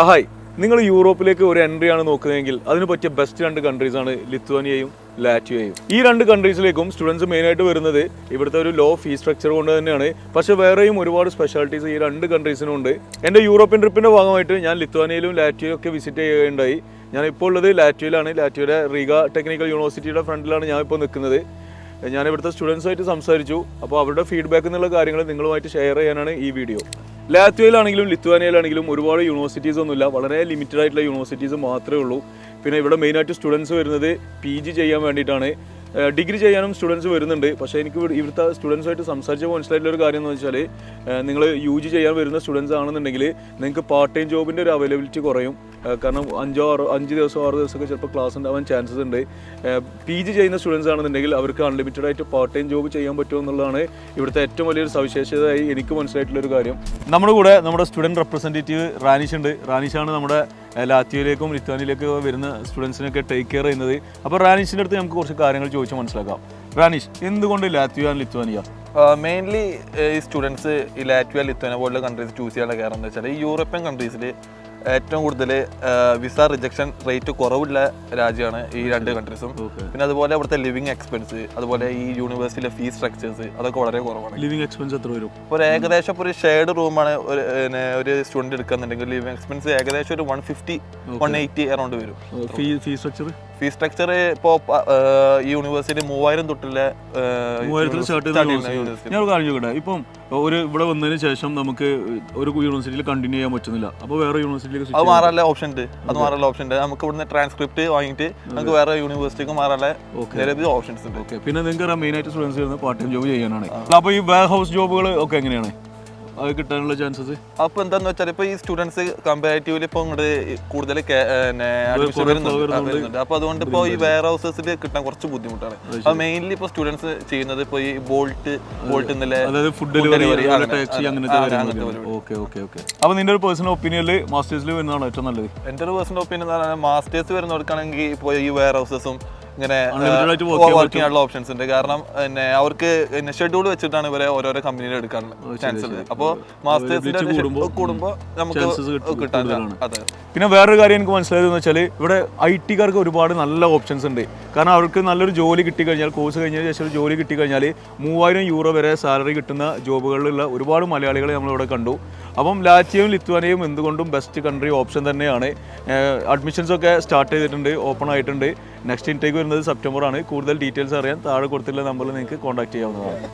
Hi, നിങ്ങൾ യൂറോപ്പിലേക്ക് ഒരു എൻട്രി ആണ് നോക്കുന്നതെങ്കിൽ അതിന് പറ്റിയ ബെസ്റ്റ് 2 കൺട്രീസാണ് ലിത്വാനിയയും ലാറ്റ്വിയയും. ഈ 2 കൺട്രീസിലേക്കും സ്റ്റുഡൻസ് മെയിനായിട്ട് വരുന്നത് ഇവിടുത്തെ ഒരു ലോ ഫീ സ്ട്രക്ചർ കൊണ്ട് തന്നെയാണ്. പക്ഷേ വേറെയും ഒരുപാട് സ്പെഷ്യാലിറ്റീസ് ഈ 2 കൺട്രീസിനും ഉണ്ട്. എൻ്റെ യൂറോപ്യൻ ട്രിപ്പിൻ്റെ ഭാഗമായിട്ട് ഞാൻ ലിത്വാനിയയിലും ലാറ്റ്വിയയും ഒക്കെ വിസിറ്റ് ചെയ്യുകയുണ്ടായി. ഞാനിപ്പോൾ ഉള്ളത് ലാറ്റ്വിയയിലാണ്. ലാറ്റ്വിയയുടെ റീഗ ടെക്നിക്കൽ യൂണിവേഴ്സിറ്റിയുടെ ഫ്രണ്ടിലാണ് ഞാനിപ്പോൾ നിൽക്കുന്നത്. ഞാൻ ഇവിടുത്തെ സ്റ്റുഡൻസുമായിട്ട് സംസാരിച്ചു. അപ്പോൾ അവരുടെ ഫീഡ്ബാക്ക് എന്നുള്ള കാര്യങ്ങൾ നിങ്ങളുമായിട്ട് ഷെയർ ചെയ്യാനാണ് ഈ വീഡിയോ. ലാറ്റ്വിയയിലാണെങ്കിലും ലിത്വാനിയയിലാണെങ്കിലും ഒരുപാട് യൂണിവേഴ്സിറ്റീസ് ഒന്നുമില്ല, വളരെ ലിമിറ്റഡ് ആയിട്ടുള്ള യൂണിവേഴ്സിറ്റീസ് മാത്രമേ ഉള്ളൂ. പിന്നെ ഇവിടെ മെയിനായിട്ട് സ്റ്റുഡൻസ് വരുന്നത് PG ചെയ്യാൻ വേണ്ടിയിട്ടാണ്. ഡിഗ്രി ചെയ്യാനും സ്റ്റുഡൻസ് വരുന്നുണ്ട്. പക്ഷേ എനിക്ക് ഇവിടുത്തെ സ്റ്റുഡൻസുമായിട്ട് സംസാരിച്ചപ്പോൾ മനസ്സിലായിട്ടുള്ള ഒരു കാര്യം എന്ന് വെച്ചാൽ, നിങ്ങൾ UG ചെയ്യാൻ വരുന്ന സ്റ്റുഡൻസ് ആണെന്നുണ്ടെങ്കിൽ നിങ്ങൾക്ക് പാർട്ട് ടൈം ജോബിൻ്റെ ഒരു അവൈലബിലിറ്റി കുറയും. കാരണം 5 ദിവസം 6 ദിവസമൊക്കെ ചിലപ്പോൾ ക്ലാസ് ഉണ്ടാവാൻ ചാൻസസ് ഉണ്ട്. PG ചെയ്യുന്ന സ്റ്റുഡൻസ് ആണെന്നുണ്ടെങ്കിൽ അവർക്ക് അൺലിമിറ്റഡ് ആയിട്ട് പാർട്ട് ടൈം ജോബ് ചെയ്യാൻ പറ്റുമെന്നുള്ളതാണ് ഇവിടുത്തെ ഏറ്റവും വലിയൊരു സവിശേഷതയായി എനിക്ക് മനസ്സിലായിട്ടുള്ളൊരു കാര്യം. നമ്മുടെ കൂടെ നമ്മുടെ സ്റ്റുഡൻറ്റ് റെപ്രസെൻറ്റേറ്റീവ് റാനിഷ് ഉണ്ട്. റാനിഷാണ് നമ്മുടെ ലാറ്റ്വിയയിലേക്കും ലിത്വാനിയയിലേക്കും വരുന്ന സ്റ്റുഡൻസിനൊക്കെ ടേക്ക് കെയർ ചെയ്യുന്നത്. അപ്പോൾ റാനിഷിൻ്റെ അടുത്ത് നമുക്ക് കുറച്ച് കാര്യങ്ങൾ ചോദിച്ച് മനസ്സിലാക്കാം. റാനിഷ്, എന്തുകൊണ്ട് ലാറ്റ്വിയ ആൻഡ് ലിത്വാനിയ? മെയിൻലി ഈ സ്റ്റുഡൻസ് ഈ ലാറ്റ്വിയ ലിത്വാനിയ പോലുള്ള കൺട്രീസ് ചൂസ് ചെയ്യാനുള്ള കാരണം എന്താ വെച്ചാൽ, ഈ യൂറോപ്യൻ കൺട്രീസിൽ ഏറ്റവും കൂടുതൽ വിസ റിജക്ഷൻ റേറ്റ് കുറവുള്ള രാജ്യമാണ് ഈ 2 കൺട്രീസും. പിന്നെ അതുപോലെ ഇവിടുത്തെ ലിവിങ് എക്സ്പെൻസ്, അതുപോലെ ഈ യൂണിവേഴ്സിറ്റിയിലെ ഫീസ് സ്ട്രക്ചേഴ്സ് അതൊക്കെ വളരെ കുറവാണ്. ലിവിങ് എക്സ്പെൻസ് എത്ര വരും? ഒരു ഏകദേശം ഒരു ഷെയർഡ് റൂമാണ് ഒരു സ്റ്റുഡൻറ്റ് എടുക്കുന്നുണ്ടെങ്കിൽ ലിവിങ് എക്സ്പെൻസ് ഏകദേശം ഒരു 150-180 അറൗണ്ട് വരും. ഫീ സ്ട്രക്ചർ ഇപ്പോൾ ഈ യൂണിവേഴ്സിറ്റി 3000 തൊട്ടുള്ള ഞാൻ കാര്യം ചോദിക്കട്ടെ, ഇപ്പം ഇവിടെ വന്നതിന് ശേഷം നമുക്ക് ഒരു യൂണിവേഴ്സിറ്റിയിൽ കണ്ടിന്യൂ ചെയ്യാൻ പറ്റുന്നില്ല, അപ്പോൾ വേറെ യൂണിവേഴ്സിറ്റിയിലേക്ക് അത് മാറാനുള്ള ഓപ്ഷൻ ഉണ്ട്. നമുക്ക് ഇവിടുന്ന് ട്രാൻസ്ക്രിപ്റ്റ് വാങ്ങിയിട്ട് നമുക്ക് വേറെ യൂണിവേഴ്സിറ്റിക്ക് മാറാനുള്ള നിരവധി ഓപ്ഷൻസ് ഉണ്ട്. ഓക്കെ, പിന്നെ നിങ്ങൾക്ക് മെയിൻ ആയിട്ട് സ്റ്റുഡൻസ് വരുന്നത് പാർട്ട് ടൈം ജോബ് ചെയ്യാനാണ്. അപ്പോൾ ഈ വെയർ ഹൗസ് ജോബുകൾ ഒക്കെ എങ്ങനെയാണ് അത് കിട്ടാനുള്ള ചാൻസസ്? അപ്പോൾ എന്താന്ന് വെച്ചാൽ, ഇപ്പോൾ ഈ സ്റ്റുഡൻസ് കമ്പാരിറ്റീവ്ലി ഇപ്പോൾ ഇങ്ങോട്ട് കൂടുതൽ വരുന്നുണ്ട്. അപ്പോൾ അതുകൊണ്ട് ഇപ്പോൾ ഈ വെയർ ഹൗസസിൽ കിട്ടാൻ കുറച്ച് ബുദ്ധിമുട്ടാണ്. അപ്പോൾ മെയിൻലി ഇപ്പോൾ സ്റ്റുഡൻസ് ചെയ്യുന്നത് ഇപ്പോൾ ഈ ബോൾട്ട് ഫുഡ് ഡെലിവറി, ടാക്സി, അങ്ങനത്തെ. Okay okay okay. അപ്പോൾ നിന്റെ ഒരു പേഴ്സണൽ ഒപ്പീനിയനിൽ മാസ്റ്റേഴ്സിൽ വരുന്നതാണ് ഏറ്റവും നല്ലത്? എൻ്റെ ഒരു പേഴ്സണൽ ഒപ്പീനിയൻ എന്ന് പറഞ്ഞാൽ മാസ്റ്റേഴ്സ് വരുന്നവർക്കാണെങ്കിൽ ഇപ്പോൾ ഈ വെയർ ഹൗസസും ഇങ്ങനെ വർക്ക് ചെയ്യാനുള്ള ഓപ്ഷൻസ് ഉണ്ട്. കാരണം അവർക്ക് ഷെഡ്യൂൾ വെച്ചിട്ടാണ് ഇവരെ ഓരോരോ കമ്പനിയിൽ എടുക്കാനുള്ള ചാൻസ് ഉണ്ട്. അപ്പോൾ മാസ്റ്റേഴ്സിന്റെ കൂടുമ്പോൾ നമുക്ക് കിട്ടാൻ. അതെ. പിന്നെ വേറൊരു കാര്യം എനിക്ക് മനസ്സിലായതെന്ന് വെച്ചാൽ, ഇവിടെ IT-കാർക്ക് ഒരുപാട് നല്ല ഓപ്ഷൻസ് ഉണ്ട്. കാരണം അവർക്ക് നല്ലൊരു ജോലി കിട്ടിക്കഴിഞ്ഞാൽ, കോഴ്സ് കഴിഞ്ഞതിന് ശേഷം ഒരു ജോലി കിട്ടിക്കഴിഞ്ഞാൽ 3000 യൂറോ വരെ സാലറി കിട്ടുന്ന ജോബുകളിലുള്ള ഒരുപാട് മലയാളികളെ നമ്മളിവിടെ കണ്ടു. അപ്പം ലാറ്റ്വിയയും ലിത്വാനിയയും എന്തുകൊണ്ടും ബെസ്റ്റ് കൺട്രി ഓപ്ഷൻ തന്നെയാണ്. അഡ്മിഷൻസ് ഒക്കെ സ്റ്റാർട്ട് ചെയ്തിട്ടുണ്ട്, ഓപ്പൺ ആയിട്ടുണ്ട്. നെക്സ്റ്റ് ഇൻടേക്ക് വരുന്നത് സെപ്റ്റംബർ ആണ്. കൂടുതൽ ഡീറ്റെയിൽസ് അറിയാൻ താഴെ കൊടുത്തിട്ടുള്ള നമ്പറിൽ നിങ്ങൾക്ക് കോൺടാക്ട് ചെയ്യാവുന്നതാണ്.